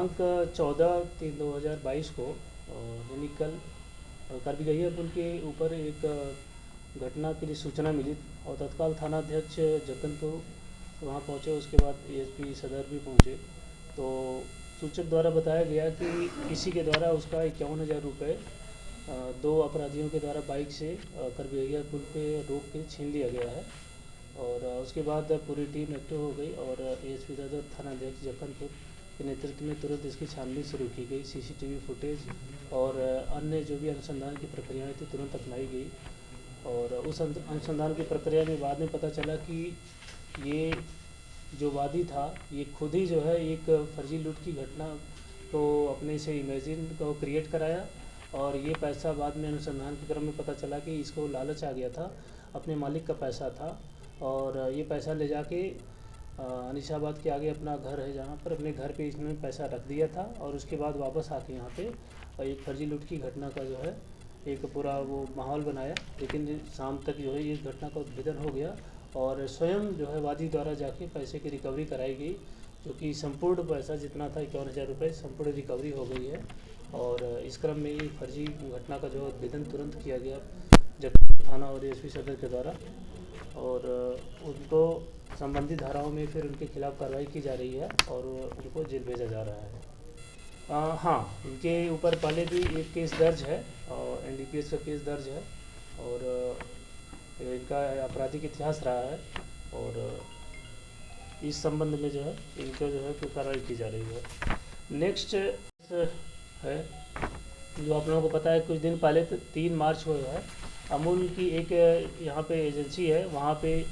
दिनांक 14/3/2022 को यानी कल कार्बी गैया पुल के ऊपर एक घटना के लिए सूचना मिली और तत्काल थाना अध्यक्ष जक्कनपुर वहाँ पहुँचे। उसके बाद एएसपी सदर भी पहुँचे। तो सूचक द्वारा बताया गया कि किसी के द्वारा उसका 51,000 रुपये दो अपराधियों के द्वारा बाइक से कार्बी गैया पुल पे रोक के छीन लिया गया है। और उसके बाद पूरी टीम एक्टिव हो गई और एएसपी सदर थाना अध्यक्ष जक्कनपुर के नेतृत्व में तुरंत इसकी छानबीन शुरू की गई। सीसीटीवी फुटेज और अन्य जो भी अनुसंधान की प्रक्रियाएं थी तुरंत अपनाई गई। और उस अनुसंधान की प्रक्रिया में बाद में पता चला कि ये जो वादी था ये खुद ही जो है एक फर्जी लूट की घटना को अपने से इमेजिन को क्रिएट कराया। और ये पैसा बाद में अनुसंधान के क्रम में पता चला कि इसको लालच आ गया था, अपने मालिक का पैसा था और ये पैसा ले जाके अनिशाबाद के आगे अपना घर है जहाँ पर अपने घर पे इसने पैसा रख दिया था। और उसके बाद वापस आके यहाँ पे एक फर्जी लूट की घटना का जो है एक पूरा वो माहौल बनाया। लेकिन शाम तक जो है इस घटना का उद्भेदन हो गया और स्वयं जो है वादी द्वारा जाके पैसे की रिकवरी कराई गई, जो कि संपूर्ण पैसा जितना था 51,000 रुपये संपूर्ण रिकवरी हो गई है। और इस क्रम में ये फर्जी घटना का जो उद्भेदन तुरंत किया गया जगदलपुर थाना और एएसपी सदर के द्वारा। और उनको संबंधित धाराओं में फिर उनके खिलाफ कार्रवाई की जा रही है और उनको जेल भेजा जा रहा है। हाँ, इनके ऊपर पहले भी एक केस दर्ज है और एनडीपीएस का केस दर्ज है और इनका आपराधिक इतिहास रहा है। और इस संबंध में जो है इनको जो है कार्रवाई की जा रही है। नेक्स्ट है जो आप लोगों को पता है, कुछ दिन पहले 3 मार्च को है अमूल की एक यहाँ पे एजेंसी है, वहाँ पे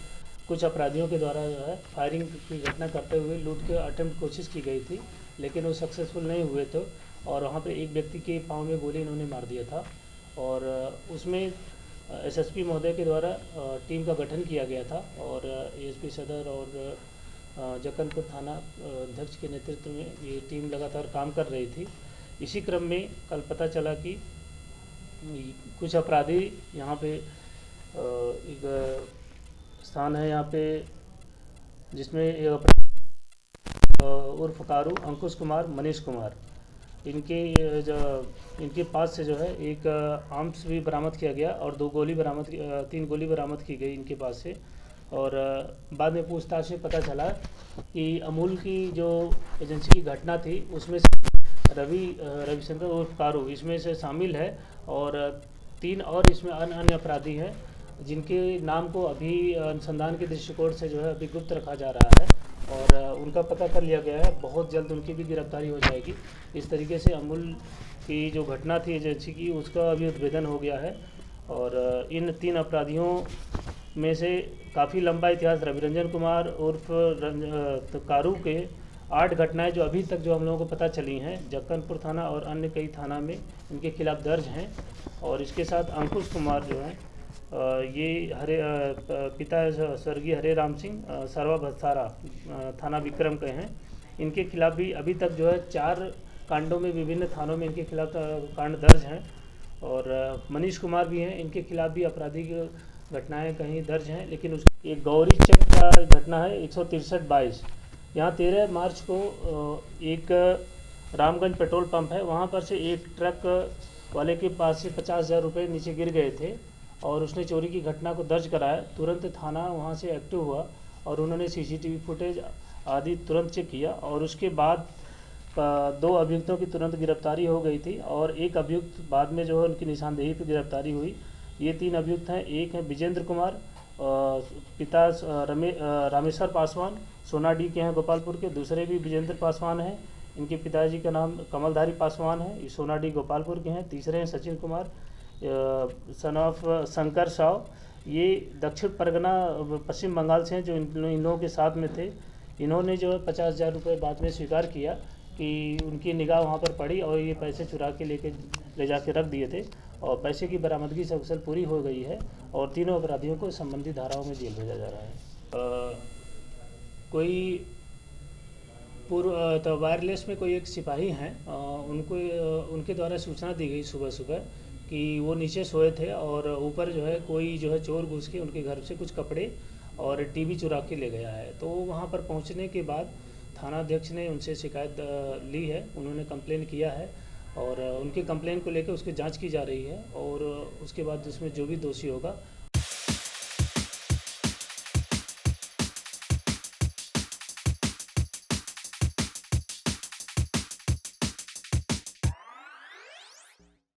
कुछ अपराधियों के द्वारा जो है फायरिंग की घटना करते हुए लूट के अटेम्प्ट कोशिश की गई थी, लेकिन वो सक्सेसफुल नहीं हुए थे। और वहाँ पे एक व्यक्ति के पाँव में गोली इन्होंने मार दिया था। और उसमें एसएसपी महोदय के द्वारा टीम का गठन किया गया था और एएसपी सदर और जक्कनपुर थाना अध्यक्ष के नेतृत्व में ये टीम लगातार काम कर रही थी। इसी क्रम में कल पता चला कि कुछ अपराधी यहाँ पे एक स्थान है यहाँ पे जिसमें एक उर्फ कारू, अंकुश कुमार, मनीष कुमार, इनके पास से जो है एक आर्म्स भी बरामद किया गया और 3 गोली बरामद की गई इनके पास से। और बाद में पूछताछ में पता चला कि अमूल की जो एजेंसी की घटना थी उसमें रविशंकर उर्फ कारू इसमें से शामिल है और 3 और इसमें अन्य अपराधी हैं जिनके नाम को अभी अनुसंधान के दृष्टिकोण से जो है अभी गुप्त रखा जा रहा है और उनका पता कर लिया गया है। बहुत जल्द उनकी भी गिरफ्तारी हो जाएगी। इस तरीके से अमूल की जो घटना थी एजेंसी की उसका अभी उद्भेदन हो गया है। और इन 3 अपराधियों में से काफ़ी लंबा इतिहास रविरंजन कुमार उर्फ कारू के 8 घटनाएं जो अभी तक जो हम लोगों को पता चली हैं जक्कनपुर थाना और अन्य कई थाना में इनके खिलाफ दर्ज हैं। और इसके साथ अंकुश कुमार जो हैं ये पिता स्वर्गीय हरे राम सिंह सरवा भत्सारा थाना विक्रम के हैं। इनके खिलाफ भी अभी तक जो है 4 कांडों में विभिन्न थानों में इनके खिलाफ कांड दर्ज हैं। और मनीष कुमार भी हैं, इनके खिलाफ भी आपराधिक घटनाएं कहीं दर्ज हैं। लेकिन उस एक गौरी चेक का घटना है 163/22 यहाँ 13 मार्च को एक रामगंज पेट्रोल पंप है वहाँ पर से एक ट्रक वाले के पास से 50,000 रुपये नीचे गिर गए थे और उसने चोरी की घटना को दर्ज कराया। तुरंत थाना वहाँ से एक्टिव हुआ और उन्होंने सीसीटीवी फुटेज आदि तुरंत चेक किया और उसके बाद 2 अभियुक्तों की तुरंत गिरफ्तारी हो गई थी और एक अभियुक्त बाद में जो है उनकी निशानदेही पर गिरफ्तारी हुई। ये 3 अभियुक्त हैं, एक है विजेंद्र कुमार पिता रामेश्वर पासवान सोनाडी के हैं गोपालपुर के, दूसरे भी विजेंद्र पासवान हैं, इनके पिताजी का नाम कमलधारी पासवान है, ये सोनाडी गोपालपुर के हैं। तीसरे हैं सचिन कुमार सन ऑफ शंकर साव, ये दक्षिण परगना पश्चिम बंगाल से हैं जो इन लोगों के साथ में थे। इन्होंने जो है 50,000 रुपये बाद में स्वीकार किया कि उनकी निगाह वहाँ पर पड़ी और ये पैसे चुरा के ले जाके रख दिए थे और पैसे की बरामदगी से अक्सर पूरी हो गई है और तीनों अपराधियों को संबंधित धाराओं में जेल भेजा जा रहा है। कोई पूर्व तो वायरलेस में कोई एक सिपाही हैं, उनके द्वारा सूचना दी गई सुबह सुबह कि वो नीचे सोए थे और ऊपर जो है कोई जो है चोर घुस के उनके घर से कुछ कपड़े और टीवी चुरा के ले गया है। तो वहाँ पर पहुँचने के बाद थाना अध्यक्ष ने उनसे शिकायत ली है, उन्होंने कंप्लेन किया है और उनके कंप्लेन को लेकर उसकी जांच की जा रही है और उसके बाद उसमें जो भी दोषी होगा